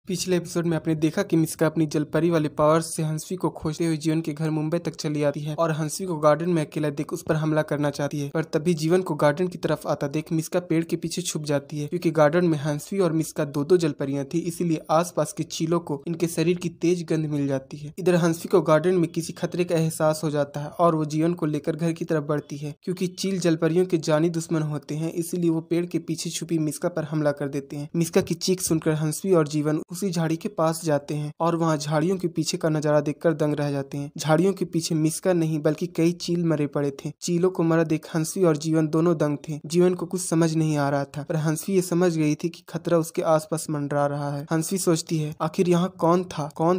पिछले एपिसोड में आपने देखा कि मिस्का अपनी जलपरी वाले पावर्स से हंसवी को खोजते हुए जीवन के घर मुंबई तक चली आती है और हंसवी को गार्डन में अकेला देख उस पर हमला करना चाहती है। पर तभी जीवन को गार्डन की तरफ आता देख मिस्का पेड़ के पीछे छुप जाती है, क्योंकि गार्डन में हंसवी और मिस्का दो जलपरियां थी, इसीलिए आसपास के चीलों को इनके शरीर की तेज गंध मिल जाती है। इधर हंसवी को गार्डन में किसी खतरे का एहसास हो जाता है और वो जीवन को लेकर घर की तरफ बढ़ती है। क्योंकि चील जलपरियों के जानी दुश्मन होते हैं, इसीलिए वो पेड़ के पीछे छुपी मिस्का पर हमला कर देते हैं। मिस्का की चीख सुनकर हंसवी और जीवन उसी झाड़ी के पास जाते हैं और वहां झाड़ियों के पीछे का नजारा देखकर दंग रह जाते हैं। झाड़ियों के पीछे मिस्का नहीं बल्कि कई चील मरे पड़े थे। चीलों को मरा देख हंसवी और जीवन दोनों दंग थे। जीवन को कुछ समझ नहीं आ रहा था, पर हंसवी ये समझ गई थी कि खतरा उसके आसपास मंडरा रहा है। हंसवी सोचती है, आखिर यहाँ कौन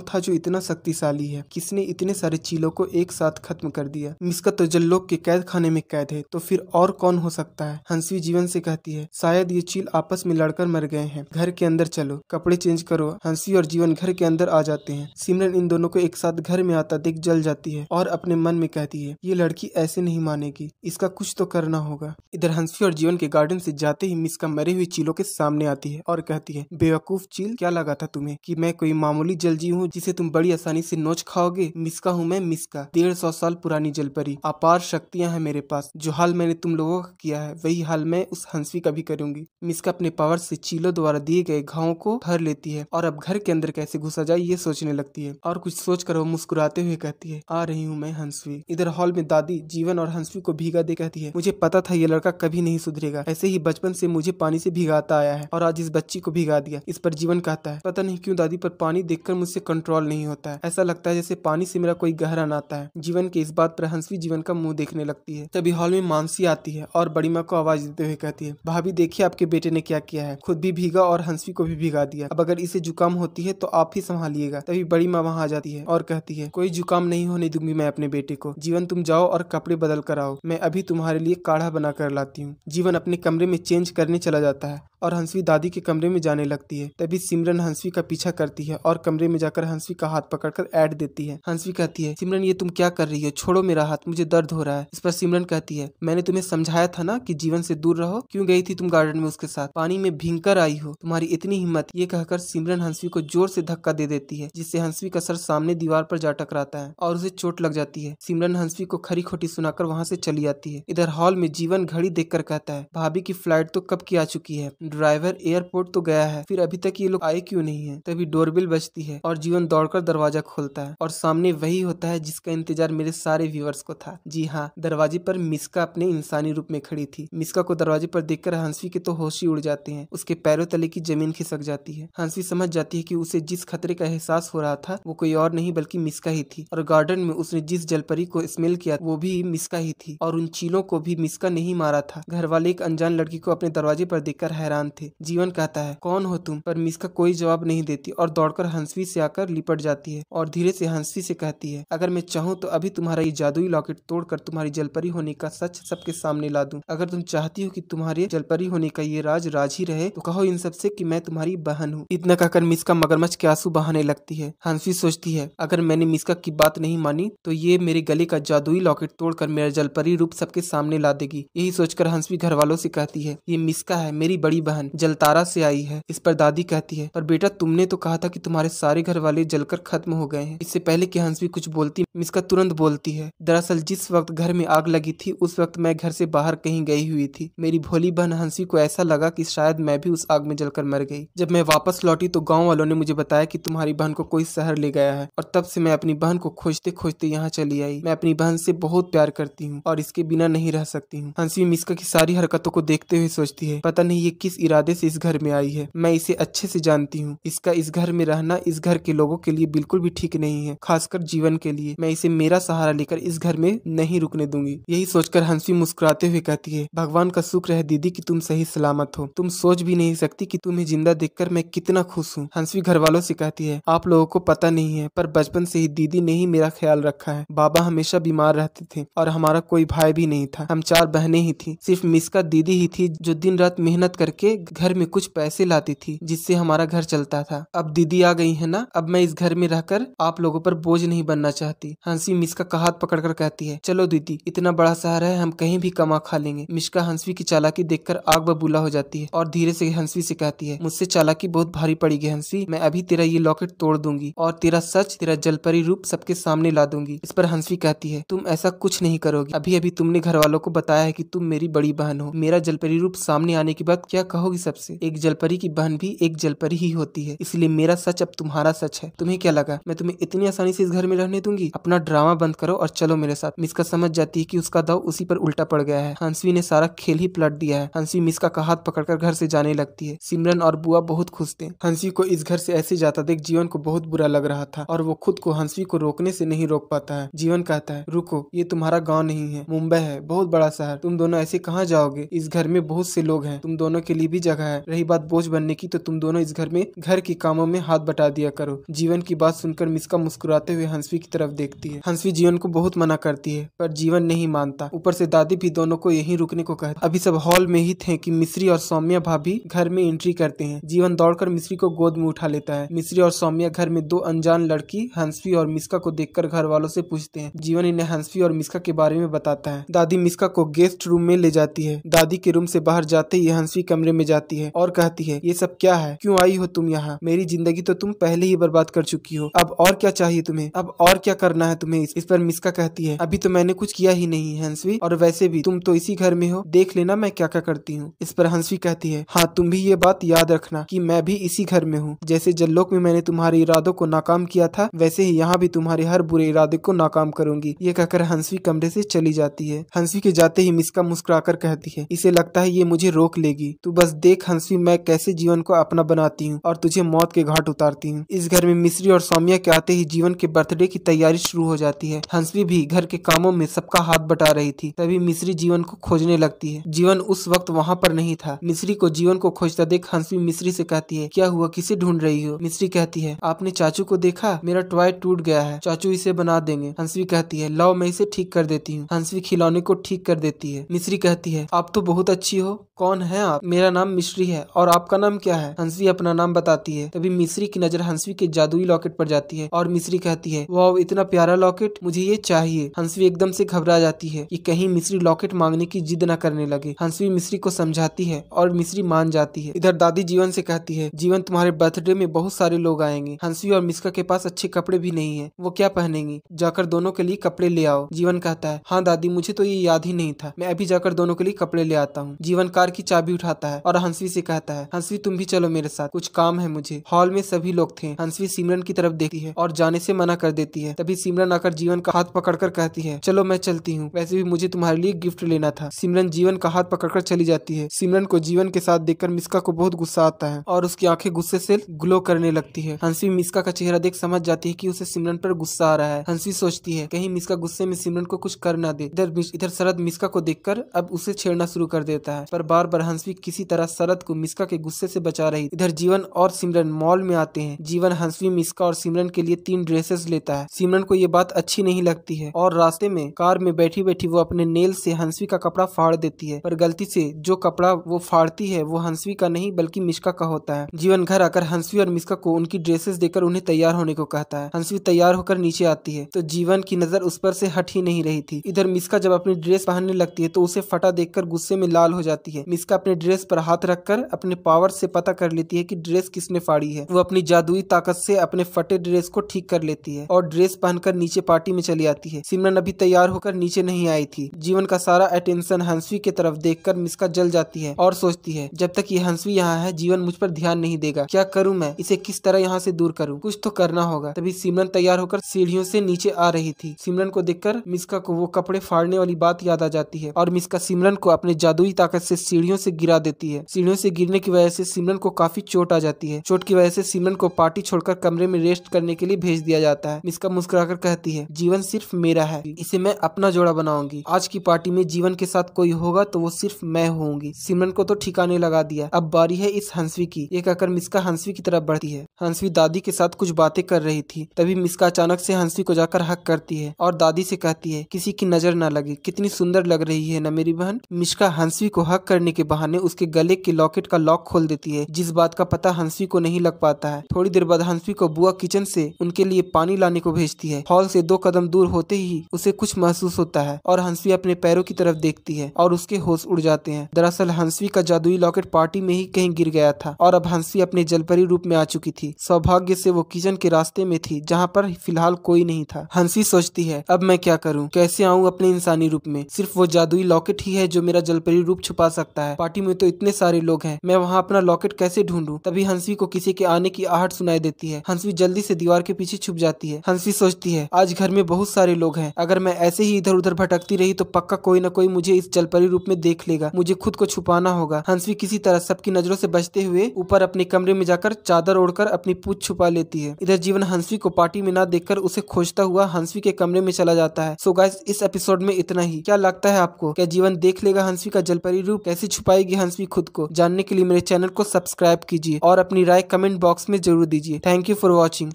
था जो इतना शक्तिशाली है? किसने इतने सारे चीलों को एक साथ खत्म कर दिया? मिस्का तो जल्लोक के कैद खाने में कैद है, तो फिर और कौन हो सकता है? हंसवी जीवन से कहती है, शायद ये चील आपस में लड़कर मर गए हैं। घर के अंदर चलो, कपड़े चेंज करो। हंसवी और जीवन घर के अंदर आ जाते हैं। सिमरन इन दोनों को एक साथ घर में आता देख जल जाती है और अपने मन में कहती है, ये लड़की ऐसे नहीं मानेगी, इसका कुछ तो करना होगा। इधर हंसवी और जीवन के गार्डन से जाते ही मिस्का मरे हुए चीलों के सामने आती है और कहती है, बेवकूफ चील, क्या लगा था तुम्हें कि मैं कोई मामूली जलजीव हूँ जिसे तुम बड़ी आसानी से नोच खाओगे? मिस्का हूँ मैं, मिस्का, 150 साल पुरानी जलपरी। अपार शक्तियां हैं मेरे पास। जो हाल मैंने तुम लोगों का किया है वही हाल मैं उस हंसवी का भी करूंगी। मिस्का अपने पावर से चीलों द्वारा दिए गए घावों को भर लेती है और अब घर के अंदर कैसे घुसा जाए ये सोचने लगती है और कुछ सोचकर वो मुस्कुराते हुए कहती है, आ रही हूँ मैं हंसवी। इधर हॉल में दादी जीवन और हंसवी को भीगा दे कहती है, मुझे पता था ये लड़का कभी नहीं सुधरेगा। ऐसे ही बचपन से मुझे पानी से भिगाता आया है और आज इस बच्ची को भिगा दिया। इस पर जीवन कहता है, पता नहीं क्यों दादी, पर पानी देखकर मुझसे कंट्रोल नहीं होता है। ऐसा लगता है जैसे पानी से मेरा कोई गहरा नाता है। जीवन के इस बात पर हंसवी जीवन का मुंह देखने लगती है। तभी हॉल में मानसी आती है और बड़ी माँ को आवाज देते हुए कहती है, भाभी देखिए आपके बेटे ने क्या किया है, खुद भी भीगा और हंसवी को भी भिगा दिया। अब अगर इसे जुकाम होती है तो आप ही संभालिएगा। तभी बड़ी माँ वहाँ आ जाती है और कहती है, कोई जुकाम नहीं होने दूंगी मैं अपने बेटे को। जीवन तुम जाओ और कपड़े बदल कर आओ, मैं अभी तुम्हारे लिए काढ़ा बना कर लाती हूँ। जीवन अपने कमरे में चेंज करने चला जाता है और हंसवी दादी के कमरे में जाने लगती है। तभी सिमरन हंसवी का पीछा करती है और कमरे में जाकर हंसवी का हाथ पकड़कर ऐड देती है। हंसवी कहती है, सिमरन ये तुम क्या कर रही हो? छोड़ो मेरा हाथ, मुझे दर्द हो रहा है। इस पर सिमरन कहती है, मैंने तुम्हें समझाया था ना कि जीवन से दूर रहो। क्यों गई थी तुम गार्डन में उसके साथ? पानी में भींगकर आई हो, तुम्हारी इतनी हिम्मत। ये कहकर सिमरन हंसवी को जोर से धक्का दे देती है, जिससे हंसवी का सर सामने दीवार पर जा टकराता है और उसे चोट लग जाती है। सिमरन हंसवी को खरी खोटी सुनाकर वहाँ से चली आती है। इधर हॉल में जीवन घड़ी देखकर कहता है, भाभी की फ्लाइट तो कब की आ चुकी है, ड्राइवर एयरपोर्ट तो गया है, फिर अभी तक ये लोग आए क्यों नहीं है? तभी डोरबेल बजती है और जीवन दौड़कर दरवाजा खोलता है और सामने वही होता है जिसका इंतजार मेरे सारे व्यूअर्स को था। जी हाँ, दरवाजे पर मिस्का अपने इंसानी रूप में खड़ी थी। मिस्का को दरवाजे पर देखकर हंसवी के तो होश ही उड़ जाते हैं। उसके पैरों तले की जमीन खिसक जाती है। हंसवी समझ जाती है कि उसे जिस खतरे का एहसास हो रहा था वो कोई और नहीं बल्कि मिस्का ही थी, और गार्डन में उसने जिस जलपरी को स्मेल किया वो भी मिस्का ही थी, और उन चीलों को भी मिस्का नहीं मारा था। घर वाले एक अनजान लड़की को अपने दरवाजे पर देखकर हैरान थे। जीवन कहता है, कौन हो तुम? पर मिस्का कोई जवाब नहीं देती और दौड़कर हंसवी से आकर लिपट जाती है और धीरे से हंसवी से कहती है, अगर मैं चाहूँ तो अभी तुम्हारा ये जादुई लॉकेट तोड़कर तुम्हारी जलपरी होने का सच सबके सामने ला दूं। अगर तुम चाहती हो कि तुम्हारे जलपरी होने का ये राज ही रहे तो कहो इन सबसे कि मैं तुम्हारी बहन हूँ। इतना कहकर मिस्का मगरमच्छ के आंसू बहाने लगती है। हंसवी सोचती है, अगर मैंने मिस्का की बात नहीं मानी तो ये मेरे गले का जादुई लॉकेट तोड़कर मेरा जलपरी रूप सबके सामने ला देगी। यही सोचकर हंसवी घर वालों से कहती है, ये मिस्का है, मेरी बड़ी बहन, जलतारा से आई है। इस पर दादी कहती है, पर बेटा तुमने तो कहा था कि तुम्हारे सारे घर वाले जलकर खत्म हो गए हैं। इससे पहले कि हंसवी कुछ बोलती मिस्का तुरंत बोलती है, दरअसल जिस वक्त घर में आग लगी थी उस वक्त मैं घर से बाहर कहीं गई हुई थी। मेरी भोली बहन हंसवी को ऐसा लगा कि शायद मैं भी उस आग में जलकर मर गई। जब मैं वापस लौटी तो गांव वालों ने मुझे बताया कि तुम्हारी बहन को कोई शहर ले गया है, और तब से मैं अपनी बहन को खोजते खोजते यहाँ चली आई। मैं अपनी बहन से बहुत प्यार करती हूँ और इसके बिना नहीं रह सकती हूँ। हंसवी मिस्का की सारी हरकतों को देखते हुए सोचती है, पता नहीं ये किस इरादे से इस घर में आई है। मैं इसे अच्छे से जानती हूँ। इसका इस घर में रहना इस घर के लोगों के लिए बिल्कुल भी ठीक नहीं है, खासकर जीवन के लिए। मैं इसे मेरा सहारा लेकर इस घर में नहीं रुकने दूंगी। यही सोचकर हंसवी मुस्कुराते हुए कहती है, भगवान का शुक्र है दीदी कि तुम सही सलामत हो। तुम सोच भी नहीं सकती कि तुम्हें जिंदा देखकर मैं कितना खुश हूँ। हंसवी घर वालों से कहती है, आप लोगों को पता नहीं है पर बचपन से ही दीदी ने ही मेरा ख्याल रखा है। बाबा हमेशा बीमार रहते थे और हमारा कोई भाई भी नहीं था। हम 4 बहनें ही थी। सिर्फ मिस्का दीदी ही थी जो दिन रात मेहनत करके के घर में कुछ पैसे लाती थी जिससे हमारा घर चलता था। अब दीदी आ गई है ना, अब मैं इस घर में रहकर आप लोगों पर बोझ नहीं बनना चाहती। हंसवी मिस्का का हाथ पकड़कर कहती है, चलो दीदी, इतना बड़ा शहर है, हम कहीं भी कमा खा लेंगे। मिस्का हंसवी की चालाकी देखकर आग बबूला हो जाती है और धीरे से हंसवी से कहती है, मुझसे चालाकी बहुत भारी पड़ेगी हंसवी, मैं अभी तेरा ये लॉकेट तोड़ दूंगी और तेरा सच, तेरा जलपरी रूप सबके सामने ला दूंगी। इस पर हंसवी कहती है, तुम ऐसा कुछ नहीं करोगी। अभी अभी तुमने घर वालों को बताया है कि तुम मेरी बड़ी बहन हो। मेरा जलपरी रूप सामने आने के बाद क्या कहोगी सबसे? एक जलपरी की बहन भी एक जलपरी ही होती है, इसलिए मेरा सच अब तुम्हारा सच है। तुम्हें क्या लगा मैं तुम्हें इतनी आसानी से इस घर में रहने दूंगी? अपना ड्रामा बंद करो और चलो मेरे साथ। मिस्का समझ जाती है कि उसका दाव उसी पर उल्टा पड़ गया है। हंसवी ने सारा खेल ही पलट दिया है। हंसवी मिस्का का हाथ पकड़कर घर से जाने लगती है। सिमरन और बुआ बहुत खुश थे। हंसवी को इस घर से ऐसे जाता देख जीवन को बहुत बुरा लग रहा था और वो खुद को हंसवी को रोकने से नहीं रोक पाता है। जीवन कहता है, रुको, ये तुम्हारा गाँव नहीं है, मुंबई है, बहुत बड़ा शहर। तुम दोनों ऐसे कहाँ जाओगे? इस घर में बहुत से लोग हैं, तुम दोनों के लिए भी जगह है। रही बात बोझ बनने की, तो तुम दोनों इस घर में घर के कामों में हाथ बटा दिया करो। जीवन की बात सुनकर मिस्का मुस्कुराते हुए हंसवी की तरफ देखती है। हंसवी जीवन को बहुत मना करती है पर जीवन नहीं मानता। ऊपर से दादी भी दोनों को यहीं रुकने को कहती। अभी सब हॉल में ही थे कि मिश्री और सौम्या भाभी घर में एंट्री करते हैं। जीवन दौड़कर मिश्री को गोद में उठा लेता है। मिश्री और सौम्या घर में दो अनजान लड़की हंसवी और मिस्का को देखकर घर वालों से पूछते हैं। जीवन इन्हें हंसवी और मिस्का के बारे में बताता है। दादी मिस्का को गेस्ट रूम में ले जाती है। दादी के रूम से बाहर जाते ही हंसवी कमरे में जाती है और कहती है, ये सब क्या है? क्यों आई हो तुम यहाँ? मेरी जिंदगी तो तुम पहले ही बर्बाद कर चुकी हो। अब और क्या चाहिए तुम्हें? अब और क्या करना है तुम्हें? इस पर मिस्का कहती है, अभी तो मैंने कुछ किया ही नहीं है हंसवी, और वैसे भी तुम तो इसी घर में हो, देख लेना मैं क्या क्या करती हूँ। इस पर हंसवी कहती है, हाँ, तुम भी ये बात याद रखना कि मैं भी इसी घर में हूँ। जैसे जल्लोक में मैंने तुम्हारे इरादों को नाकाम किया था, वैसे ही यहाँ भी तुम्हारे हर बुरे इरादे को नाकाम करूंगी। ये कहकर हंसवी कमरे से चली जाती है। हंसवी के जाते ही मिस्का मुस्कुराकर कहती है, इसे लगता है ये मुझे रोक लेगी। तू बस देख हंसवी, मैं कैसे जीवन को अपना बनाती हूँ और तुझे मौत के घाट उतारती हूँ। इस घर में मिश्री और सौम्या के आते ही जीवन के बर्थडे की तैयारी शुरू हो जाती है। हंसवी भी घर के कामों में सबका हाथ बटा रही थी। तभी मिश्री जीवन को खोजने लगती है। जीवन उस वक्त वहाँ पर नहीं था। मिश्री को जीवन को खोजता देख हंसवी मिश्री से कहती है, क्या हुआ, किसे ढूंढ रही हो? मिश्री कहती है, आपने चाचू को देखा? मेरा टॉय टूट गया है, चाचू इसे बना देंगे। हंसवी कहती है, लाओ मैं इसे ठीक कर देती हूँ। हंसवी खिलौने को ठीक कर देती है। मिश्री कहती है, आप तो बहुत अच्छी हो, कौन है आप? मेरा नाम मिश्री है, और आपका नाम क्या है? हंसवी अपना नाम बताती है। तभी मिश्री की नजर हंसवी के जादुई लॉकेट पर जाती है और मिश्री कहती है, वाह, इतना प्यारा लॉकेट, मुझे ये चाहिए। हंसवी एकदम से घबरा जाती है कि कहीं मिश्री लॉकेट मांगने की जिद न करने लगे। हंसवी मिश्री को समझाती है और मिश्री मान जाती है। इधर दादी जीवन से कहती है, जीवन, तुम्हारे बर्थडे में बहुत सारे लोग आएंगे। हंसवी और मिस्का के पास अच्छे कपड़े भी नहीं है, वो क्या पहनेंगी? जाकर दोनों के लिए कपड़े ले आओ। जीवन कहता है, हाँ दादी, मुझे तो ये याद ही नहीं था, मैं अभी जाकर दोनों के लिए कपड़े ले आता हूँ। जीवन कार की चाबी उठाता है और हंसवी से कहता है, हंसवी तुम भी चलो मेरे साथ, कुछ काम है मुझे। हॉल में सभी लोग थे। हंसवी सिमरन की तरफ देखती है और जाने से मना कर देती है। तभी सिमरन आकर जीवन का हाथ पकड़कर कहती है, चलो मैं चलती हूँ, वैसे भी मुझे तुम्हारे लिए गिफ्ट लेना था। सिमरन जीवन का हाथ पकड़कर चली जाती है। सिमरन को जीवन के साथ देखकर मिस्का को बहुत गुस्सा आता है और उसकी आंखें गुस्से से ग्लो करने लगती है। हंसवी मिस्का का चेहरा देख समझ जाती है कि उसे सिमरन पर गुस्सा आ रहा है। हंसवी सोचती है कहीं मिस्का गुस्से में सिमरन को कुछ कर ना दे। इधर शरद मिस्का को देखकर अब उसे छेड़ना शुरू कर देता है, पर बार बार हंसवी किसी तरह शरद को मिस्का के गुस्से से बचा रही। इधर जीवन और सिमरन मॉल में आते हैं। जीवन हंसवी, मिस्का और सिमरन के लिए 3 ड्रेसेस लेता है। सिमरन को ये बात अच्छी नहीं लगती है और रास्ते में कार में बैठी बैठी वो अपने नेल से हंसवी का कपड़ा फाड़ देती है, पर गलती से जो कपड़ा वो फाड़ती है वो हंसवी का नहीं बल्कि मिस्का का होता है। जीवन घर आकर हंसवी और मिस्का को उनकी ड्रेसेस देकर उन्हें तैयार होने को कहता है। हंसवी तैयार होकर नीचे आती है तो जीवन की नजर उस पर से हट ही नहीं रही थी। इधर मिस्का जब अपनी ड्रेस पहनने लगती है तो उसे फटा देखकर गुस्से में लाल हो जाती है। मिस्का अपने ड्रेस पर हाथ रखकर अपने पावर से पता कर लेती है कि ड्रेस किसने फाड़ी है। वो अपनी जादुई ताकत से अपने फटे ड्रेस को ठीक कर लेती है और ड्रेस पहनकर नीचे पार्टी में चली आती है। सिमरन अभी तैयार होकर नीचे नहीं आई थी। जीवन का सारा अटेंशन हंसवी की तरफ देखकर मिस्का जल जाती है और सोचती है, जब तक ये हंसवी यहाँ है जीवन मुझ पर ध्यान नहीं देगा। क्या करूँ मैं? इसे किस तरह यहाँ से दूर करूँ? कुछ तो करना होगा। तभी सिमरन तैयार होकर सीढ़ियों से नीचे आ रही थी। सिमरन को देखकर मिस्का को वो कपड़े फाड़ने वाली बात याद आ जाती है और मिस्का सिमरन को अपने जादुई ताकत से सीढ़ियों से गिरा देती है। सीढ़ियों से गिरने की वजह से सिमरन को काफी चोट आ जाती है। चोट की वजह से सिमरन को पार्टी छोड़कर कमरे में रेस्ट करने के लिए भेज दिया जाता है। मिस्का मुस्कुराकर कहती है, जीवन सिर्फ मेरा है, इसे मैं अपना जोड़ा बनाऊंगी। आज की पार्टी में जीवन के साथ कोई होगा तो वो सिर्फ मैं होंगी। सिमरन को तो ठिकाने लगा दिया, अब बारी है इस हंसवी की। ये कहकर मिस्का हंसवी की तरफ बढ़ती है। हंसवी दादी के साथ कुछ बातें कर रही थी। तभी मिस्का अचानक से हंसवी को जाकर हक करती है और दादी से कहती है, किसी की नजर न लगे, कितनी सुंदर लग रही है ना मेरी बहन। मिस्का हंसवी को हक करने के बहाने उसके गले के लॉकेट का लॉक खोल देती है, जिस बात का पता हंसवी को नहीं लग पाता है। थोड़ी देर बाद हंसवी को बुआ किचन से उनके लिए पानी लाने को भेजती है। हॉल से 2 कदम दूर होते ही उसे कुछ महसूस होता है और हंसवी अपने पैरों की तरफ देखती है और उसके होश उड़ जाते हैं। दरअसल हंसवी का जादुई लॉकेट पार्टी में ही कहीं गिर गया था और अब हंसवी अपने जलपरी रूप में आ चुकी थी। सौभाग्य से वो किचन के रास्ते में थी, जहाँ पर फिलहाल कोई नहीं था। हंसवी सोचती है, अब मैं क्या करूँ, कैसे आऊँ अपने इंसानी रूप में। सिर्फ वो जादुई लॉकेट ही है जो मेरा जलपरी रूप छुपा सकता है। पार्टी में तो इतने सारे लोग हैं, मैं वहाँ अपना लॉकेट कैसे ढूंढूं। तभी हंसवी को किसी के आने की आहट सुनाई देती है। हंसवी जल्दी से दीवार के पीछे छुप जाती है। हंसवी सोचती है, आज घर में बहुत सारे लोग हैं, अगर मैं ऐसे ही इधर उधर भटकती रही तो पक्का कोई न कोई मुझे इस जलपरी रूप में देख लेगा। मुझे खुद को छुपाना होगा। हंसवी किसी तरह सबकी नजरों से बचते हुए ऊपर अपने कमरे में जाकर चादर ओढ़कर अपनी पूंछ छुपा लेती है। इधर जीवन हंसवी को पार्टी में ना देखकर उसे खोजता हुआ हंसवी के कमरे में चला जाता है। सो गाइस, इस एपिसोड में इतना ही। क्या लगता है आपको, क्या जीवन देख लेगा हंसवी का जलपरी रूप? कैसे छुपाएगी हंसवी खुद को? जानने के लिए मेरे चैनल को सब्सक्राइब कीजिए और अपनी राय कमेंट बॉक्स में जरूर दीजिए। Thank you for watching.